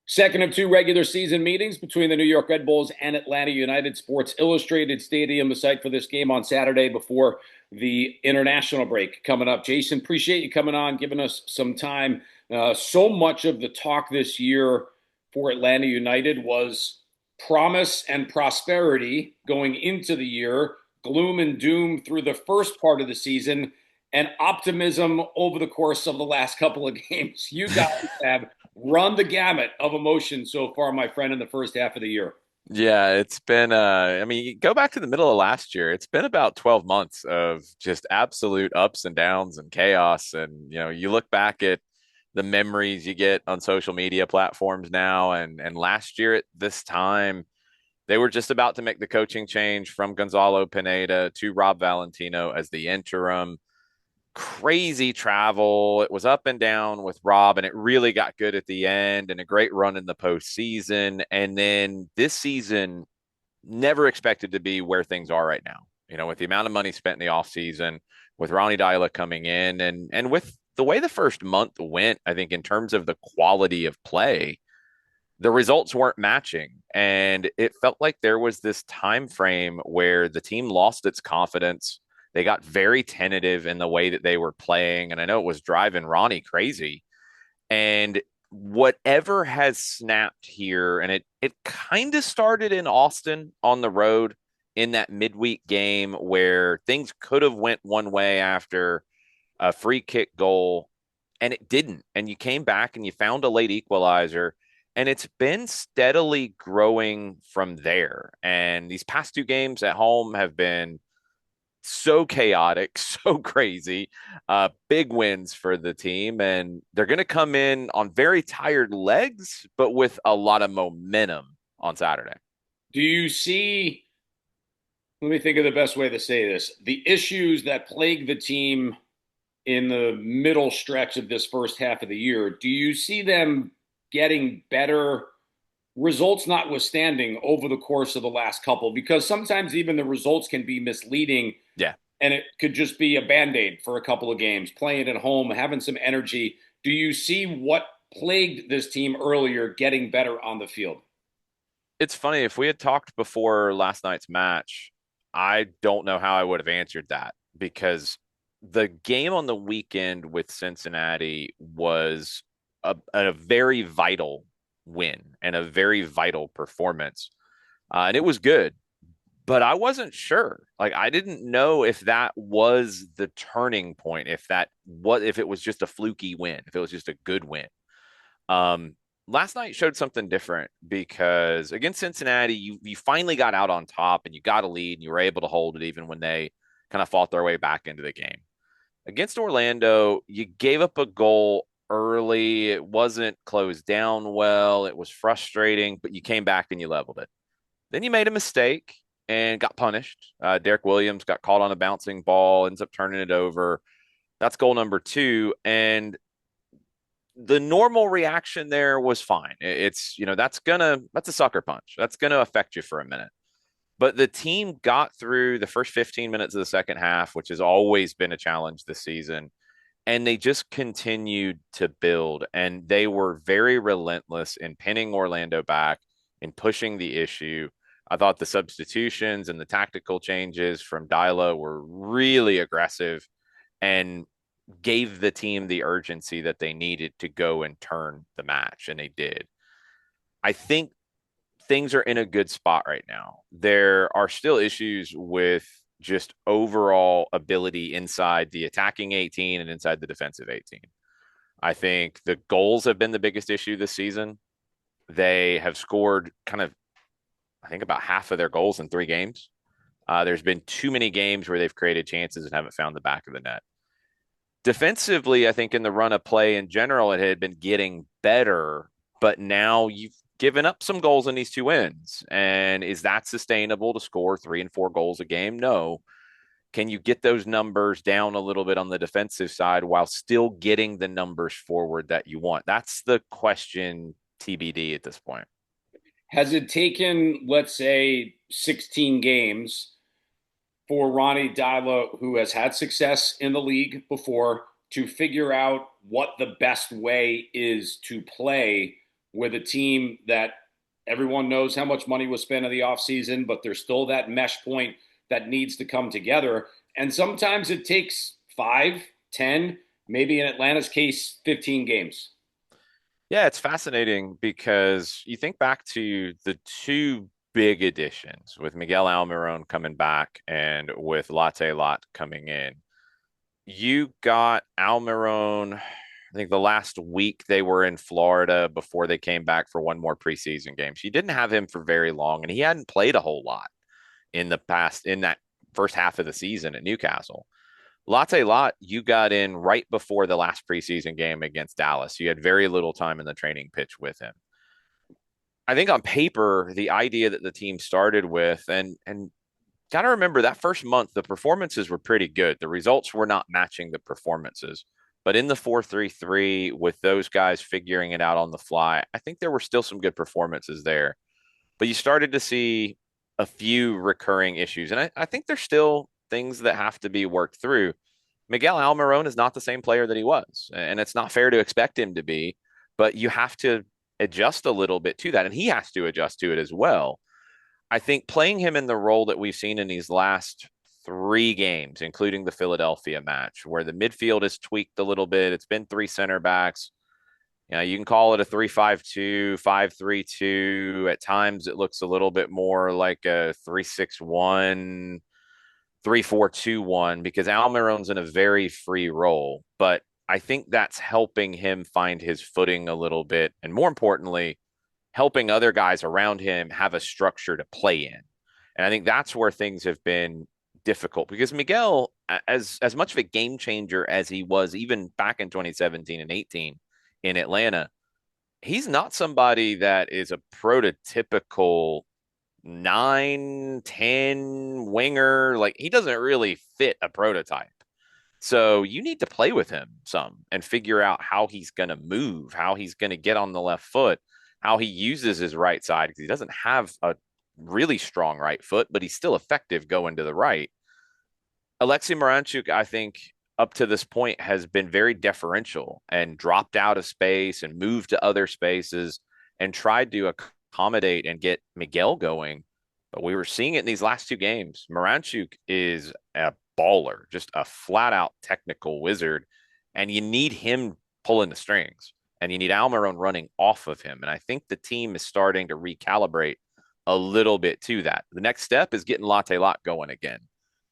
Second of two regular season meetings between the New York Red Bulls and Atlanta United. Sports Illustrated Stadium, the site for this game on Saturday before the international break coming up. Jason, appreciate you coming on, giving us some time. So much of the talk this year for Atlanta United was promise and prosperity going into the year, gloom and doom through the first part of the season, and optimism over the course of the last couple of games. You guys have run the gamut of emotions so far, my friend, in the first half of the year. Yeah, it's been I mean, you go back to the middle of last year. It's been about 12 months of just absolute ups and downs and chaos. And you look back at the memories you get on social media platforms now and last year at this time, they were just about to make the coaching change from Gonzalo Pineda to Rob Valentino as the interim. Crazy travel. It was up and down with Rob, and it really got good at the end and a great run in the postseason. And then this season, never expected to be where things are right now. With the amount of money spent in the offseason, with Ronnie Dyla coming in, and with the way the first month went, I think in terms of the quality of play, the results weren't matching. And it felt like there was this time frame where the team lost its confidence. They got very tentative in the way that they were playing. And I know it was driving Ronnie crazy. And whatever has snapped here, and it kind of started in Austin on the road in that midweek game where things could have went one way after a free kick goal, and it didn't. And you came back and you found a late equalizer, and it's been steadily growing from there. And these past two games at home have been so chaotic, so crazy. Big wins for the team, and they're going to come in on very tired legs, but with a lot of momentum on Saturday. Do you see, let me think of the best way to say this, the issues that plague the team in the middle stretch of this first half of the year? Do you see them getting better, results notwithstanding, over the course of the last couple? Because sometimes even the results can be misleading, Yeah, and it could just be a band-aid for a couple of games, playing at home, having some energy. Do you see what plagued this team earlier getting better on the field? it's funny. If we had talked before last night's match, I don't know how I would have answered that because the game on the weekend with Cincinnati was a very vital win and a very vital performance. And it was good, but I wasn't sure. Like, I didn't know if that was the turning point, if it was just a fluky win, if it was just a good win. Um, Last night showed something different because against Cincinnati, you finally got out on top and you got a lead and you were able to hold it even when they kind of fought their way back into the game. Against Orlando, you gave up a goal early. It wasn't closed down well. It was frustrating, but you came back and you leveled it. Then you made a mistake and got punished. Derek Williams got caught on a bouncing ball, ends up turning it over. That's goal number two. And the normal reaction there was fine. That's a sucker punch. That's gonna affect you for a minute. But the team got through the first 15 minutes of the second half, which has always been a challenge this season, and they just continued to build. And they were very relentless in pinning Orlando back and pushing the issue. I thought the substitutions and the tactical changes from Dyla were really aggressive and gave the team the urgency that they needed to go and turn the match, and they did. I think things are in a good spot right now. There are still issues with just overall ability inside the attacking 18 and inside the defensive 18. I think the goals have been the biggest issue this season. They have scored I think, about half of their goals in 3 games. There's been too many games where they've created chances and haven't found the back of the net. Defensively, I think in the run of play in general, it had been getting better, but now you've given up some goals in these 2 wins. And is that sustainable to score 3 and 4 goals a game? No. Can you get those numbers down a little bit on the defensive side while still getting the numbers forward that you want? That's the question TBD at this point. Has it taken, let's say, 16 games for Ronnie Dyla, who has had success in the league before, to figure out what the best way is to play with a team that everyone knows how much money was spent in the offseason, but there's still that mesh point that needs to come together. And sometimes it takes 5, 10, maybe in Atlanta's case, 15 games. Yeah, it's fascinating because you think back to the two big additions with Miguel Almiron coming back and with Latte Lot coming in. You got Almiron, I think the last week they were in Florida before they came back for one more preseason game. So you didn't have him for very long, and he hadn't played a whole lot in the past in that first half of the season at Newcastle. Latte Lot, you got in right before the last preseason game against Dallas. You had very little time in the training pitch with him. I think on paper, the idea that the team started with, and got to remember that first month, the performances were pretty good. The results were not matching the performances. But in the 4-3-3, with those guys figuring it out on the fly, I think there were still some good performances there. But you started to see a few recurring issues. And I think there's still things that have to be worked through. Miguel Almiron is not the same player that he was. And it's not fair to expect him to be, but you have to adjust a little bit to that. And he has to adjust to it as well. I think playing him in the role that we've seen in these last three games, including the Philadelphia match, where the midfield is tweaked a little bit. It's been three center backs. You know, you can call it a 3-5-2, 5-3-2. At times it looks a little bit more like a 3-6-1, 3-4-2-1 because Almiron's in a very free role. But I think that's helping him find his footing a little bit. And more importantly, helping other guys around him have a structure to play in. And I think that's where things have been difficult because Miguel, as much of a game changer as he was even back in 2017 and 18 in Atlanta, he's not somebody that is a prototypical 9-10 winger. Like he doesn't really fit a prototype. So you need to play with him some and figure out how he's going to move, how he's going to get on the left foot, how he uses his right side because he doesn't have a really strong right foot, but he's still effective going to the right. Alexei Moranchuk, I think, up to this point has been very deferential and dropped out of space and moved to other spaces and tried to accommodate and get Miguel going. But we were seeing it in these last two games. Moranchuk is a baller, just a flat out technical wizard. And you need him pulling the strings and you need Almiron running off of him. And I think the team is starting to recalibrate a little bit to that. The next step is getting Latte Lot going again.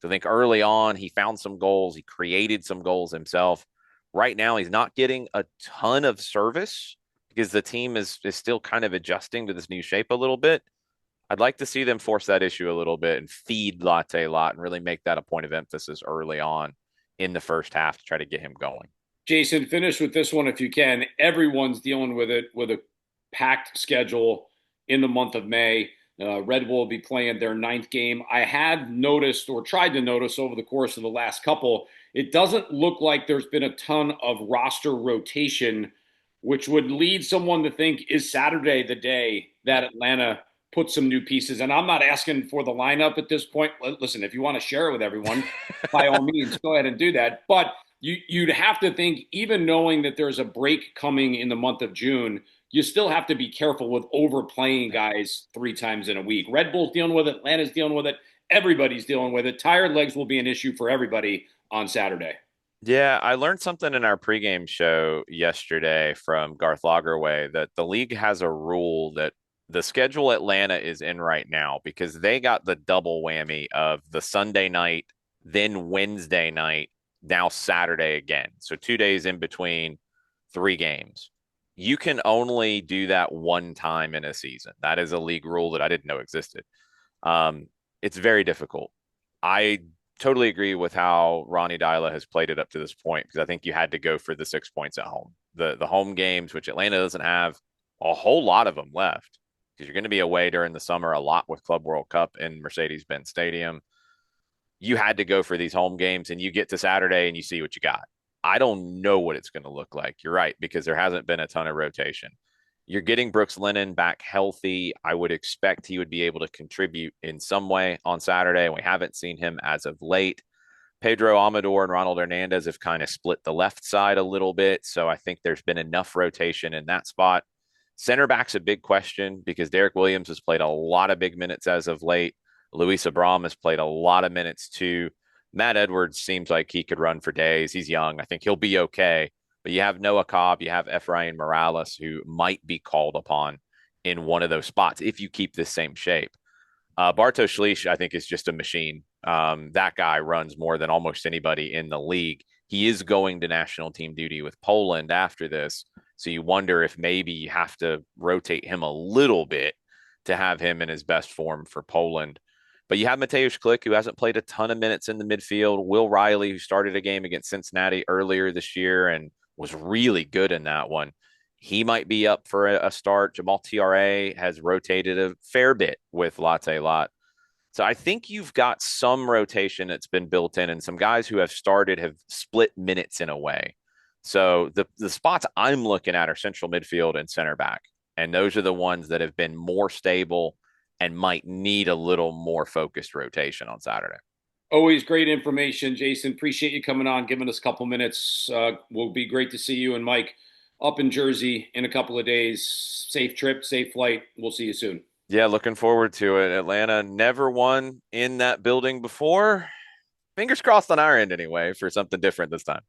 So I think early on, he found some goals. He created some goals himself. Right now, he's not getting a ton of service because the team is still kind of adjusting to this new shape a little bit. I'd like to see them force that issue a little bit and feed Latte Lot and really make that a point of emphasis early on in the first half to try to get him going. Jason, finish with this one if you can. Everyone's dealing with it with a packed schedule in the month of May. Red Bull will be playing their ninth game. I had noticed or tried to notice over the course of the last couple, it doesn't look like there's been a ton of roster rotation, which would lead someone to think is Saturday the day that Atlanta put some new pieces. And I'm not asking for the lineup at this point. Listen, if you want to share it with everyone, by all means, go ahead and do that. But you'd have to think, even knowing that there's a break coming in the month of June, you still have to be careful with overplaying guys 3 times in a week. Red Bull's dealing with it. Atlanta's dealing with it. Everybody's dealing with it. Tired legs will be an issue for everybody on Saturday. Yeah, I learned something in our pregame show yesterday from Garth Lagerway that the league has a rule that the schedule Atlanta is in right now because they got the double whammy of the Sunday night, then Wednesday night, now Saturday again. So 2 days in between 3 games. You can only do that one time in a season. That is a league rule that I didn't know existed. It's very difficult. I totally agree with how Ronnie Dyla has played it up to this point because I think you had to go for the 6 points at home. The home games, which Atlanta doesn't have a whole lot of them left because you're going to be away during the summer a lot with Club World Cup in Mercedes-Benz Stadium. You had to go for these home games and you get to Saturday and you see what you got. I don't know what it's going to look like. You're right, because there hasn't been a ton of rotation. You're getting Brooks Lennon back healthy. I would expect he would be able to contribute in some way on Saturday. We haven't seen him as of late. Pedro Amador and Ronald Hernandez have kind of split the left side a little bit. So I think there's been enough rotation in that spot. Center back's a big question because Derek Williams has played a lot of big minutes as of late. Luis Abram has played a lot of minutes too. Matt Edwards seems like he could run for days. He's young. I think he'll be okay. But you have Noah Cobb, you have Efrain Morales, who might be called upon in one of those spots if you keep this same shape. Bartosz Schliess, I think, is just a machine. That guy runs more than almost anybody in the league. He is going to national team duty with Poland after this. So you wonder if maybe you have to rotate him a little bit to have him in his best form for Poland. But you have Mateusz Klich, who hasn't played a ton of minutes in the midfield. Will Riley, who started a game against Cincinnati earlier this year and was really good in that one. He might be up for a start. Jamal TRA has rotated a fair bit with Latte Lot. So I think you've got some rotation that's been built in, and some guys who have started have split minutes in a way. So the spots I'm looking at are central midfield and center back. And those are the ones that have been more stable and might need a little more focused rotation on Saturday. Always great information, Jason. Appreciate you coming on, giving us a couple minutes. Will be great to see you and Mike up in Jersey in a couple of days. Safe trip, safe flight. We'll see you soon. Yeah, looking forward to it. Atlanta never won in that building before. Fingers crossed on our end anyway for something different this time.